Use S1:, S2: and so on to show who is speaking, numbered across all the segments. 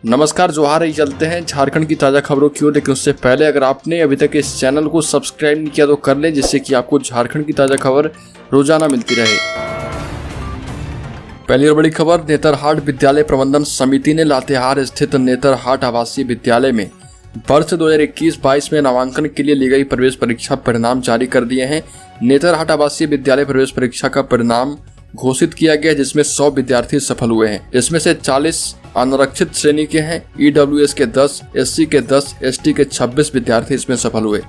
S1: नमस्कार, जोहार ही चलते हैं झारखंड की ताज़ा खबरों की ओर। लेकिन उससे पहले अगर आपने अभी तक इस चैनल को सब्सक्राइब नहीं किया तो कर लें, जिससे कि आपको झारखंड की ताज़ा खबर रोजाना मिलती रहे। पहली और बड़ी खबर, नेतरहाट विद्यालय प्रबंधन समिति ने लातेहार स्थित नेतरहाट आवासीय विद्यालय में वर्ष 2021-22 में नामांकन के लिए ली गई प्रवेश परीक्षा परिणाम जारी कर दिए हैं। नेतरहाट आवासीय विद्यालय प्रवेश परीक्षा का परिणाम घोषित किया गया, जिसमें 100 विद्यार्थी सफल हुए हैं। इसमें से 40 अनारक्षित श्रेणी के हैं। EWS के 10, SC के 10, ST के 26 विद्यार्थी इसमें सफल हुए।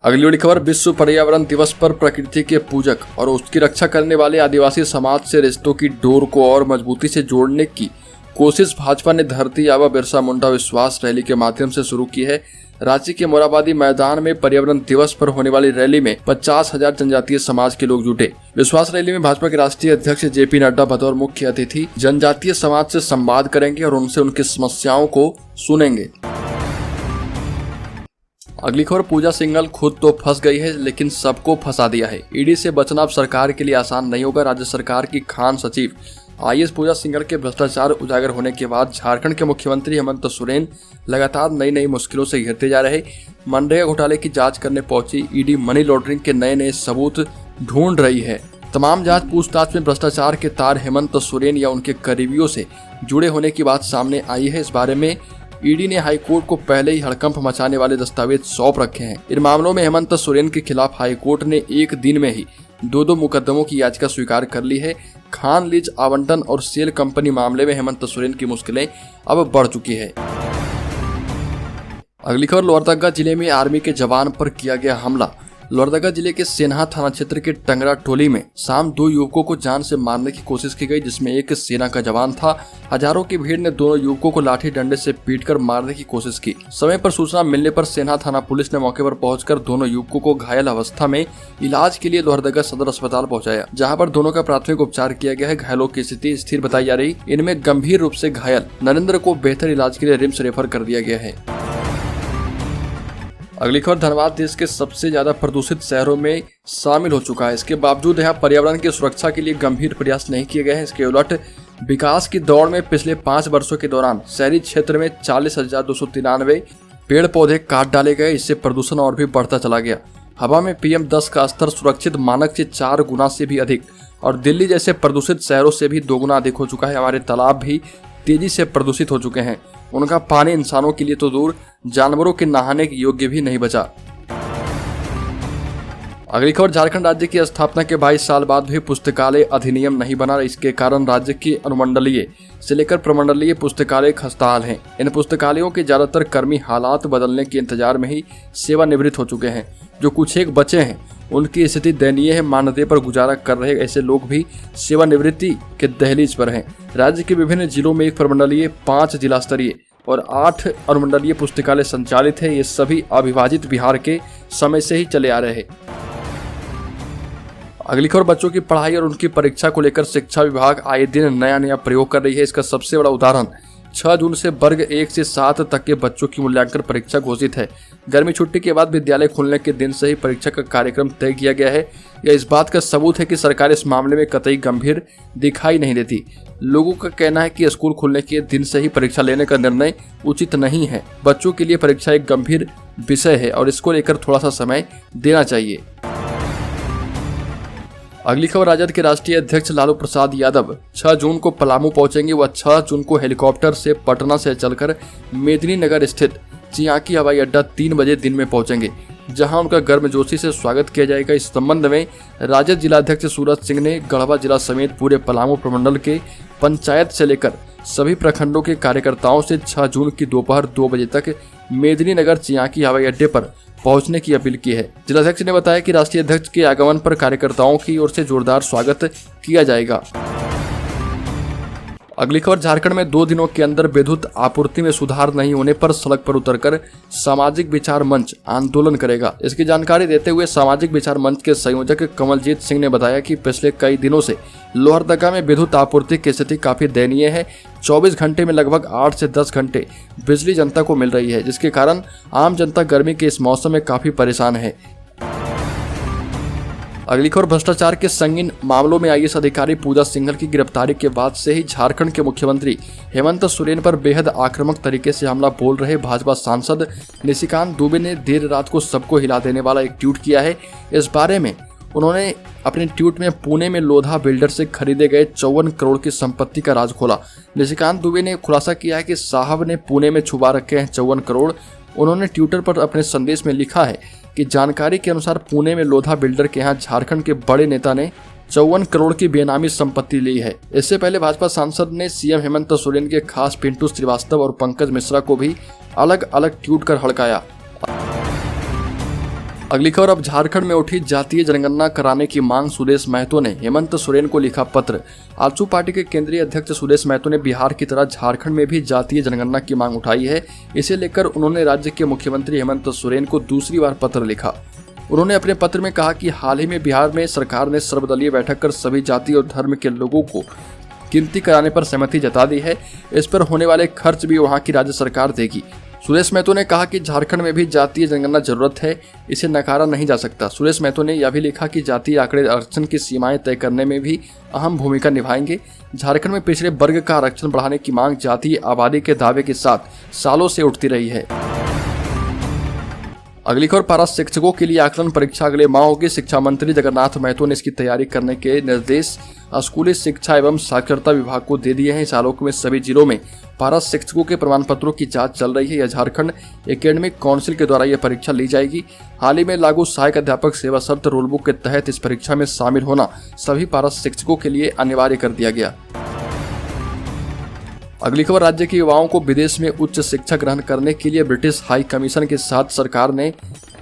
S1: अगली बड़ी खबर, विश्व पर्यावरण दिवस पर प्रकृति के पूजक और उसकी रक्षा करने वाले आदिवासी समाज से रिश्तों की डोर को और मजबूती से जोड़ने की कोशिश भाजपा ने धरती आबा बिरसा मुंडा विश्वास रैली के माध्यम से शुरू की है। रांची के मोराबादी मैदान में पर्यावरण दिवस पर होने वाली रैली में 50,000 जनजातीय समाज के लोग जुटे। विश्वास रैली में भाजपा के राष्ट्रीय अध्यक्ष JP नड्डा बतौर मुख्य अतिथि जनजातीय समाज से संवाद करेंगे और उनसे उनकी समस्याओं को सुनेंगे। अगली खबर, पूजा सिंघल खुद तो फंस गई है लेकिन सबको फंसा दिया है। ईडी से बचना अब सरकार के लिए आसान नहीं होगा। राज्य सरकार की खान सचिव IAS पूजा सिंघल के भ्रष्टाचार उजागर होने के बाद झारखंड के मुख्यमंत्री हेमंत सोरेन लगातार नई मुश्किलों से घिरते जा रहे। मनरेगा घोटाले की जांच करने पहुंची ईडी मनी लॉन्ड्रिंग के नए सबूत ढूंढ रही है। तमाम जांच पूछताछ में भ्रष्टाचार के तार हेमंत सोरेन या उनके करीबियों से जुड़े होने की बात सामने आई है। इस बारे में ईडी ने हाईकोर्ट को पहले ही हड़कंप मचाने वाले दस्तावेज सौंप रखे हैं। इन मामलों में हेमंत सोरेन के खिलाफ हाईकोर्ट ने एक दिन में ही दो मुकदमों की याचिका स्वीकार कर ली है। खान लीज आवंटन और सेल कंपनी मामले में हेमंत सोरेन की मुश्किलें अब बढ़ चुकी है। अगली खबर, लोहरदगा जिले में आर्मी के जवान पर किया गया हमला। लोहरदगा जिले के सेन्हा थाना क्षेत्र के टंगरा टोली में शाम 2 युवकों को जान से मारने की कोशिश की गई, जिसमें एक सेना का जवान था। हजारों की भीड़ ने दोनों युवकों को लाठी डंडे से पीटकर मारने की कोशिश की। समय पर सूचना मिलने पर सेन्हा थाना पुलिस ने मौके पर पहुंचकर दोनों युवकों को घायल अवस्था में इलाज के लिए लोहरदगा सदर अस्पताल पहुंचाया, जहां पर दोनों का प्राथमिक उपचार किया गया है। घायलों की स्थिति स्थिर बताई जा रही। इनमें गंभीर रूप से घायल नरेंद्र को बेहतर इलाज के लिए रिम्स रेफर कर दिया गया है। अगली खबर, धनबाद देश के सबसे ज्यादा प्रदूषित शहरों में शामिल हो चुका है। इसके बावजूद यहाँ पर्यावरण की सुरक्षा के लिए गंभीर प्रयास नहीं किए गए हैं। इसके उलट विकास की दौड़ में पिछले 5 वर्षों के दौरान शहरी क्षेत्र में 40,293 पेड़ पौधे काट डाले गए। इससे प्रदूषण और भी बढ़ता चला गया। हवा में PM10 का स्तर सुरक्षित मानक से 4 गुना से भी अधिक और दिल्ली जैसे प्रदूषित शहरों से भी 2 गुना अधिक हो चुका है। हमारे तालाब भी तेजी से प्रदूषित हो चुके हैं। उनका पानी इंसानों के लिए तो दूर, जानवरों के नहाने के योग्य भी नहीं बचा। अगली खबर, झारखंड राज्य की स्थापना के 22 साल बाद भी पुस्तकालय अधिनियम नहीं बना। इसके कारण राज्य की अनुमंडलीय से लेकर प्रमंडलीय पुस्तकालय खस्ताहाल हैं। इन पुस्तकालयों के ज्यादातर कर्मी हालात बदलने के इंतजार में ही सेवानिवृत्त हो चुके हैं। जो कुछ एक बचे हैं उनकी स्थिति दयनीय है। मानदेय पर गुजारा कर रहे ऐसे लोग भी सेवानिवृत्ति के दहलीज पर हैं। राज्य के विभिन्न जिलों में 1 प्रमंडलीय, 5 जिला स्तरीय और 8 अनुमंडलीय पुस्तकालय संचालित है। ये सभी अविभाजित बिहार के समय से ही चले आ रहे हैं। अगली खबर, बच्चों की पढ़ाई और उनकी परीक्षा को लेकर शिक्षा विभाग आए दिन नया प्रयोग कर रही है। इसका सबसे बड़ा उदाहरण 6 जून से वर्ग 1 से 7 तक के बच्चों की मूल्यांकन परीक्षा घोषित है। गर्मी छुट्टी के बाद विद्यालय खुलने के दिन से ही परीक्षा का कार्यक्रम तय किया गया है। यह इस बात का सबूत है कि सरकार इस मामले में कतई गंभीर दिखाई नहीं देती। लोगों का कहना है कि स्कूल खुलने के दिन से ही परीक्षा लेने का निर्णय उचित नहीं है। बच्चों के लिए परीक्षा एक गंभीर विषय है और इसको लेकर थोड़ा सा समय देना चाहिए। अगली खबर, राजद के राष्ट्रीय अध्यक्ष लालू प्रसाद यादव 6 जून को पलामू पहुंचेंगे। वह 6 जून को हेलीकॉप्टर से पटना से चलकर मेदिनीनगर स्थित चियाकी हवाई अड्डा 3 बजे दिन में पहुंचेंगे, जहां उनका गर्मजोशी से स्वागत किया जाएगा। इस संबंध में राजद जिलाध्यक्ष सूरज सिंह ने गढ़वा जिला समेत पूरे पलामू प्रमंडल के पंचायत से लेकर सभी प्रखंडों के कार्यकर्ताओं से 6 जून की दोपहर 2 बजे तक मेदिनीनगर चियाकी हवाई अड्डे पर पहुंचने की अपील की है। जिलाध्यक्ष ने बताया कि राष्ट्रीय अध्यक्ष के आगमन पर कार्यकर्ताओं की ओर से जोरदार स्वागत किया जाएगा। अगली खबर, झारखंड में 2 दिनों के अंदर विद्युत आपूर्ति में सुधार नहीं होने पर सड़क पर उतरकर सामाजिक विचार मंच आंदोलन करेगा। इसकी जानकारी देते हुए सामाजिक विचार मंच के संयोजक कमलजीत सिंह ने बताया कि पिछले कई दिनों से लोहरदगा में विद्युत आपूर्ति की स्थिति काफी दयनीय है। 24 घंटे में लगभग 8 से 10 घंटे बिजली जनता को मिल रही है, जिसके कारण आम जनता गर्मी के इस मौसम में काफी परेशान है। अगली खबर, भ्रष्टाचार के संगीन मामलों में आईएएस अधिकारी पूजा सिंघल की गिरफ्तारी के बाद से ही झारखंड के मुख्यमंत्री हेमंत सोरेन पर बेहद आक्रामक तरीके से हमला बोल रहे भाजपा सांसद निशिकांत दुबे ने देर रात को सबको हिला देने वाला एक ट्वीट किया है। इस बारे में उन्होंने अपने ट्वीट में पुणे में लोधा बिल्डर से खरीदे गए 54 करोड़ की संपत्ति का राज खोला। निशिकांत दुबे ने खुलासा किया है कि साहब ने पुणे में छुपा रखे हैं 54 करोड़। उन्होंने ट्विटर पर अपने संदेश में लिखा है कि जानकारी के अनुसार पुणे में लोधा बिल्डर के यहाँ झारखंड के बड़े नेता ने 54 करोड़ की बेनामी संपत्ति ली है। इससे पहले भाजपा सांसद ने सीएम हेमंत सोरेन के खास पिंटू श्रीवास्तव और पंकज मिश्रा को भी अलग अलग ट्वीट कर हड़काया। अगली खबर, अब झारखंड में उठी जातीय जनगणना कराने की मांग। सुदेश महतो ने हेमंत सोरेन को लिखा पत्र। आजसू पार्टी के केंद्रीय अध्यक्ष सुदेश महतो ने बिहार की तरह झारखंड में भी जातीय जनगणना की मांग उठाई है। इसे लेकर उन्होंने राज्य के मुख्यमंत्री हेमंत सोरेन को दूसरी बार पत्र लिखा। उन्होंने अपने पत्र में कहा कि हाल ही में बिहार में सरकार ने सर्वदलीय बैठक कर सभी जाति और धर्म के लोगों को गिनती कराने पर सहमति जता दी है। इस पर होने वाले खर्च भी वहां की राज्य सरकार देगी। सुरेश महतो ने कहा कि झारखंड में भी जातीय जनगणना जरूरत है, इसे नकारा नहीं जा सकता। सुरेश महतो ने यह भी लिखा कि जातीय आंकड़े आरक्षण की सीमाएं तय करने में भी अहम भूमिका निभाएंगे। झारखंड में पिछड़े वर्ग का आरक्षण बढ़ाने की मांग जातीय आबादी के दावे के साथ सालों से उठती रही है। अगली खबर, पारा शिक्षकों के लिए आकलन परीक्षा अगले माह होगी। शिक्षा मंत्री जगन्नाथ महतो ने इसकी तैयारी करने के निर्देश स्कूली शिक्षा एवं साक्षरता विभाग को दे दिए हैं। इस आलोक में सभी जिलों में पारा शिक्षकों के प्रमाण पत्रों की जांच चल रही है। यह झारखंड एकेडमिक काउंसिल के द्वारा यह परीक्षा ली जाएगी। हाल ही में लागू सहायक अध्यापक सेवा शर्त रूलबुक के तहत इस परीक्षा में शामिल होना सभी पारा शिक्षकों के लिए अनिवार्य कर दिया गया। अगली खबर, राज्य के युवाओं को विदेश में उच्च शिक्षा ग्रहण करने के लिए ब्रिटिश हाई कमीशन के साथ सरकार ने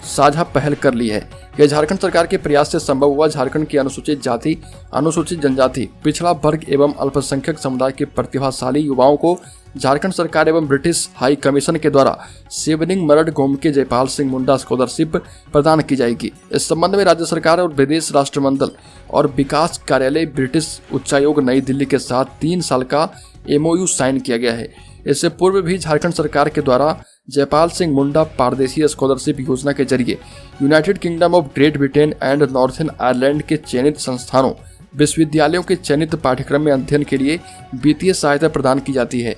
S1: साझा पहल कर ली है। यह झारखंड सरकार के प्रयास से संभव हुआ। झारखंड की अनुसूचित जाति, अनुसूचित जनजाति, पिछड़ा वर्ग एवं अल्पसंख्यक समुदाय के प्रतिभाशाली युवाओं को झारखंड सरकार एवं ब्रिटिश हाई कमीशन के द्वारा सेवनिंग मरड गोमके जयपाल सिंह मुंडा स्कॉलरशिप प्रदान की जाएगी। इस संबंध में राज्य सरकार और विदेश राष्ट्रमंडल और विकास कार्यालय ब्रिटिश उच्चायोग नई दिल्ली के साथ 3 साल का MOU साइन किया गया है। इससे पूर्व भी झारखंड सरकार के द्वारा जयपाल सिंह मुंडा पारदेशी स्कॉलरशिप योजना के जरिए United kingdom of great Britain and northern Ireland के चयनित संस्थानों, विश्वविद्यालयों के चयनित पाठ्यक्रम में अध्ययन के लिए वित्तीय सहायता प्रदान की जाती है।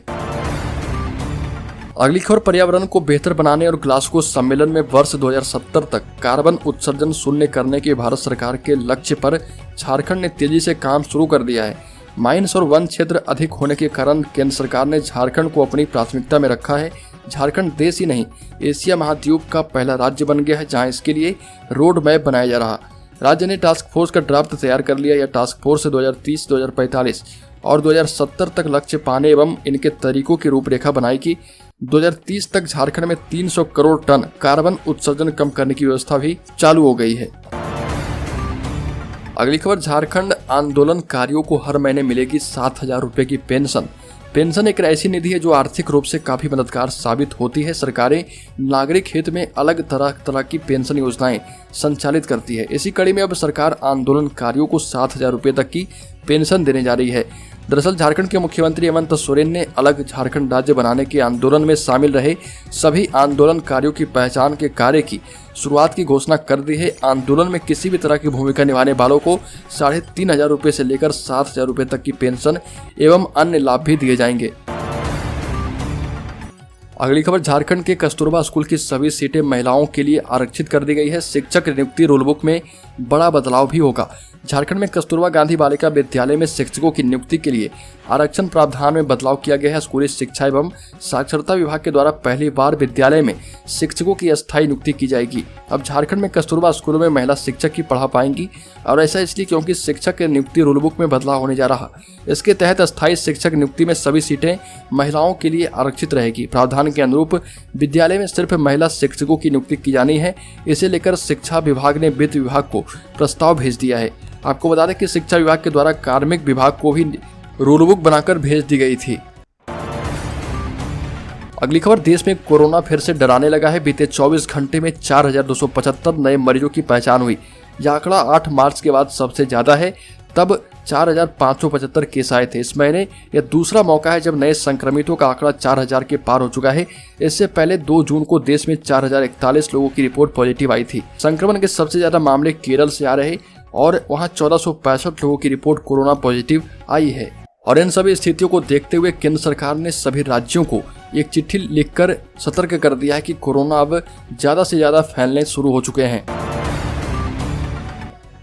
S1: अगली खबर, पर्यावरण को बेहतर बनाने और ग्लासगो सम्मेलन में वर्ष 2070 तक कार्बन उत्सर्जन शून्य करने के भारत सरकार के लक्ष्य पर झारखंड ने तेजी से काम शुरू कर दिया है। माइंस और वन क्षेत्र अधिक होने के कारण केंद्र सरकार ने झारखंड को अपनी प्राथमिकता में रखा है। झारखंड देश ही नहीं, एशिया महाद्वीप का पहला राज्य बन गया है जहां इसके लिए रोड मैप बनाया जा रहा। राज्य ने टास्क फोर्स का ड्राफ्ट तैयार कर लिया। यह टास्क फोर्स 2030, 2045 और 2070 तक लक्ष्य पाने एवं इनके तरीकों की रूपरेखा बनाएगी। 2030 तक झारखंड में 300 करोड़ टन कार्बन उत्सर्जन कम करने की व्यवस्था भी चालू हो गई है। अगली खबर, झारखंड आंदोलनकारियों को हर महीने मिलेगी 7,000 रुपए की पेंशन। पेंशन एक ऐसी निधि है जो आर्थिक रूप से काफी मददगार साबित होती है। सरकारें नागरिक हित में अलग तरह की पेंशन योजनाएं संचालित करती है। इसी कड़ी में अब सरकार आंदोलनकारियों को 7,000 रुपए तक की पेंशन देने जा रही है। दरअसल झारखंड के मुख्यमंत्री हेमंत सोरेन ने अलग झारखंड राज्य बनाने के आंदोलन में शामिल रहे सभी आंदोलनकारियों की पहचान के कार्य की शुरुआत की घोषणा कर दी है। आंदोलन में किसी भी तरह की भूमिका निभाने वालों को 3,500 रुपए से लेकर 7,000 रुपए तक की पेंशन एवं अन्य लाभ भी दिए जाएंगे। अगली खबर, झारखंड के कस्तूरबा स्कूल की सभी सीटें महिलाओं के लिए आरक्षित कर दी गई है। शिक्षक नियुक्ति रूलबुक में बड़ा बदलाव भी होगा। झारखंड में कस्तूरबा गांधी बालिका विद्यालय में शिक्षकों की नियुक्ति के लिए आरक्षण प्रावधान में बदलाव किया गया है। स्कूली शिक्षा एवं साक्षरता विभाग के द्वारा पहली बार विद्यालय में शिक्षकों की अस्थायी नियुक्ति की जाएगी। अब झारखंड में कस्तूरबा स्कूलों में महिला शिक्षक ही पढ़ा पाएंगी और ऐसा इसलिए क्योंकि शिक्षक के नियुक्ति रूलबुक में बदलाव होने जा रहा। इसके तहत अस्थायी शिक्षक नियुक्ति में सभी सीटें महिलाओं के लिए आरक्षित रहेगी। प्रावधान के अनुरूप विद्यालय में सिर्फ महिला शिक्षकों की नियुक्ति की जानी है। इसे लेकर शिक्षा विभाग ने वित्त विभाग को प्रस्ताव भेज दिया है। आपको बता दें कि शिक्षा विभाग के द्वारा कार्मिक विभाग को भी रूलबुक बनाकर भेज दी गई थी। अगली खबर, देश में कोरोना फिर से डराने लगा है। बीते 24 घंटे में 4,275 नए मरीजों की पहचान हुई। यह आंकड़ा 8 मार्च के बाद सबसे ज्यादा है। तब 4,575 केस आए थे। इस महीने यह दूसरा मौका है जब नए संक्रमितों का आंकड़ा 4,000 के पार हो चुका है। इससे पहले 2 जून को देश में 4,041 लोगों की रिपोर्ट पॉजिटिव आई थी। संक्रमण के सबसे ज्यादा मामले केरल से आ रहे और वहां 1465 लोगों की रिपोर्ट कोरोना पॉजिटिव आई है। और इन सभी स्थितियों को देखते हुए केंद्र सरकार ने सभी राज्यों को एक चिट्ठी लिखकर सतर्क कर दिया है कि कोरोना अब ज्यादा से ज्यादा फैलने शुरू हो चुके हैं।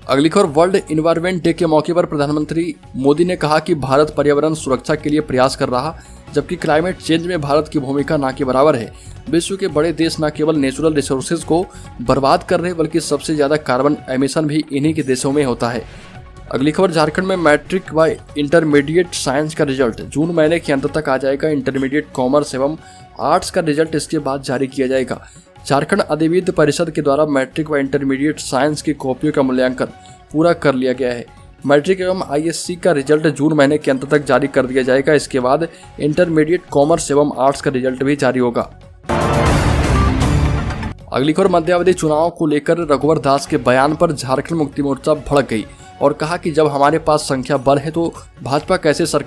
S1: अगली खबर, वर्ल्ड इन्वायरमेंट डे के मौके पर प्रधानमंत्री मोदी ने कहा कि भारत पर्यावरण सुरक्षा के लिए प्रयास कर रहा, जबकि क्लाइमेट चेंज में भारत की भूमिका ना के बराबर है। विश्व के बड़े देश न केवल नेचुरल रिसोर्सेज को बर्बाद कर रहे बल्कि सबसे ज्यादा कार्बन एमिशन भी इन्हीं के देशों में होता है। अगली खबर, झारखंड में मैट्रिक व इंटरमीडिएट साइंस का रिजल्ट जून महीने के अंत तक आ जाएगा। इंटरमीडिएट कॉमर्स एवं आर्ट्स का रिजल्ट इसके बाद जारी किया जाएगा। झारखंड अधिविद्य परिषद के द्वारा मैट्रिक व इंटरमीडिएट साइंस की कॉपियों का मूल्यांकन पूरा कर लिया गया है। मैट्रिक एवं आईएससी का रिजल्ट जून महीने के अंत तक जारी कर दिया जाएगा। इसके बाद इंटरमीडिएट कॉमर्स एवं आर्ट्स का रिजल्ट भी जारी होगा। अगली खबर, मध्यावधि चुनाव को लेकर रघुवर दास के बयान पर झारखंड मुक्ति मोर्चा भड़क गई और कहा कि जब हमारे पास संख्या बल है तो भाजपा कैसे सरकार